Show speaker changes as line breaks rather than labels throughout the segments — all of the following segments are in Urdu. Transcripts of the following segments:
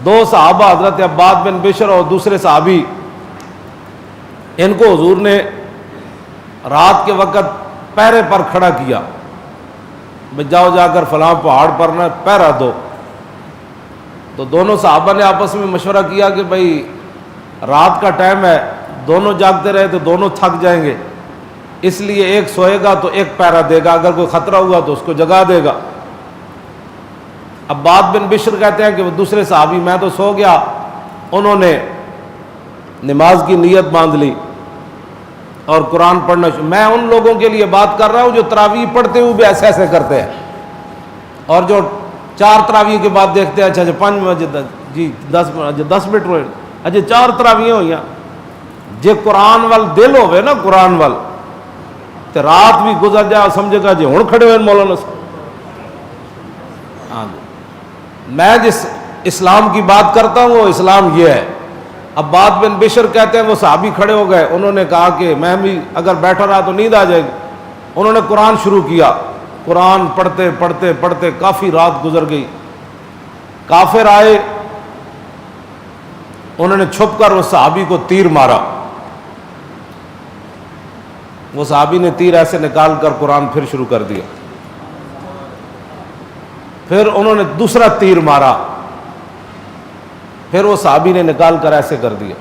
دو صحابہ حضرت عباد بن بشر اور دوسرے صحابی، ان کو حضور نے رات کے وقت پہرے پر کھڑا کیا، جاؤ جا کر فلاں پہاڑ پر نہ پہرا دو۔ تو دونوں صحابہ نے آپس میں مشورہ کیا کہ بھائی رات کا ٹائم ہے، دونوں جاگتے رہے تو دونوں تھک جائیں گے، اس لیے ایک سوئے گا تو ایک پہرا دے گا، اگر کوئی خطرہ ہوا تو اس کو جگا دے گا۔ عباد بن بشر کہتے ہیں کہ وہ دوسرے صحابی، میں تو سو گیا، انہوں نے نماز کی نیت باندھ لی اور قرآن پڑھنا میں ان لوگوں کے لیے بات کر رہا ہوں جو تراویح پڑھتے ہوئے بھی ایسے ایسے کرتے ہیں، اور جو 4 تراویح کے بعد دیکھتے ہیں اچھا 5 بجے جی 10 منٹ ہوئے، اچھا 4 تراویح ہوئی جے قرآن وال دل ہوئے نا، قرآن وال تو رات بھی گزر جائے سمجھے گا جی ہوں کھڑے ہوئے مولانا صاحب۔ ہاں میں جس اسلام کی بات کرتا ہوں وہ اسلام یہ ہے۔ عباد بن بشر کہتے ہیں وہ صحابی کھڑے ہو گئے، انہوں نے کہا کہ میں بھی اگر بیٹھا رہا تو نیند آ جائے گی، انہوں نے قرآن شروع کیا، قرآن پڑھتے پڑھتے پڑھتے کافی رات گزر گئی، کافر آئے، انہوں نے چھپ کر اس صحابی کو تیر مارا، وہ صحابی نے تیر ایسے نکال کر قرآن پھر شروع کر دیا، پھر انہوں نے دوسرا تیر مارا، پھر وہ صحابی نے نکال کر ایسے کر دیا،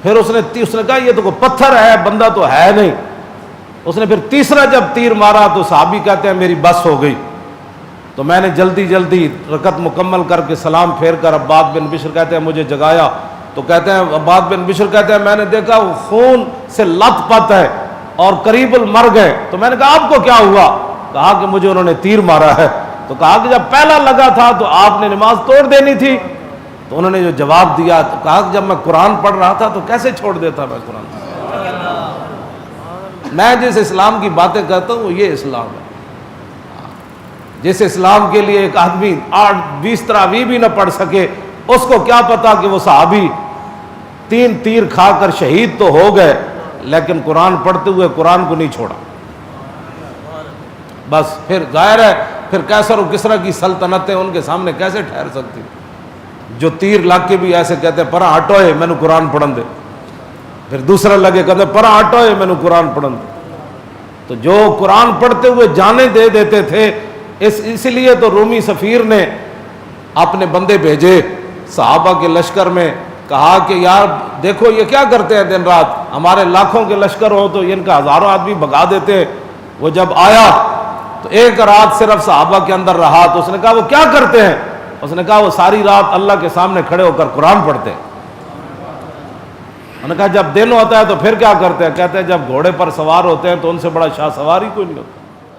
پھر اس نے کہا یہ تو کوئی پتھر ہے، بندہ تو ہے نہیں، اس نے پھر تیسرا جب تیر مارا تو صحابی کہتے ہیں میری بس ہو گئی، تو میں نے جلدی جلدی رکعت مکمل کر کے سلام پھیر کر عباد بن بشر کہتے ہیں مجھے جگایا، تو کہتے ہیں عباد بن بشر کہتے ہیں میں نے دیکھا وہ خون سے لت پت ہے اور قریب المر گئے، تو میں نے کہا آپ کو کیا ہوا؟ کہا کہ مجھے انہوں نے تیر مارا ہے، تو کہا کہ جب پہلا لگا تھا تو آپ نے نماز توڑ دینی تھی، تو انہوں نے جو جواب دیا تو کہا کہ جب میں قرآن پڑھ رہا تھا تو کیسے چھوڑ دیتا میں قرآن؟ میں جس اسلام کی باتیں کرتا ہوں وہ یہ اسلام ہے، جس اسلام کے لیے ایک آدمی 8-20 تراویح بھی نہ پڑھ سکے، اس کو کیا پتا کہ وہ صحابی 3 تیر کھا کر شہید تو ہو گئے لیکن قرآن پڑھتے ہوئے قرآن کو نہیں چھوڑا۔ بس پھر ظاہر ہے پھر کیسر و کسریٰ کی سلطنتیں ان کے سامنے کیسے ٹھہر سکتی، جو تیر لگ کے بھی ایسے کہتے ہیں پرا ہٹوئے میں نے قرآن پڑھن دے، پھر دوسرا لگے کہتے ہیں پرا ہٹوئے میں نے قرآن پڑھن دے، تو جو قرآن پڑھتے ہوئے جانیں دے دیتے تھے، اس لیے تو رومی سفیر نے اپنے بندے بھیجے صحابہ کے لشکر میں، کہا کہ یار دیکھو یہ کیا کرتے ہیں دن رات، ہمارے لاکھوں کے لشکر ہو تو ان کا ہزاروں آدمی بھگا دیتے۔ وہ جب آیا تو ایک رات صرف صحابہ کے اندر رہا، تو اس نے کہا وہ کیا کرتے ہیں؟ اس نے کہا وہ ساری رات اللہ کے سامنے کھڑے ہو کر قرآن پڑھتے ہیں۔ انہوں نے کہا جب دن ہوتا ہے تو پھر کیا کرتے ہیں؟ کہتے ہیں جب گھوڑے پر سوار ہوتے ہیں تو ان سے بڑا شاہ سوار ہی کوئی نہیں ہوتا۔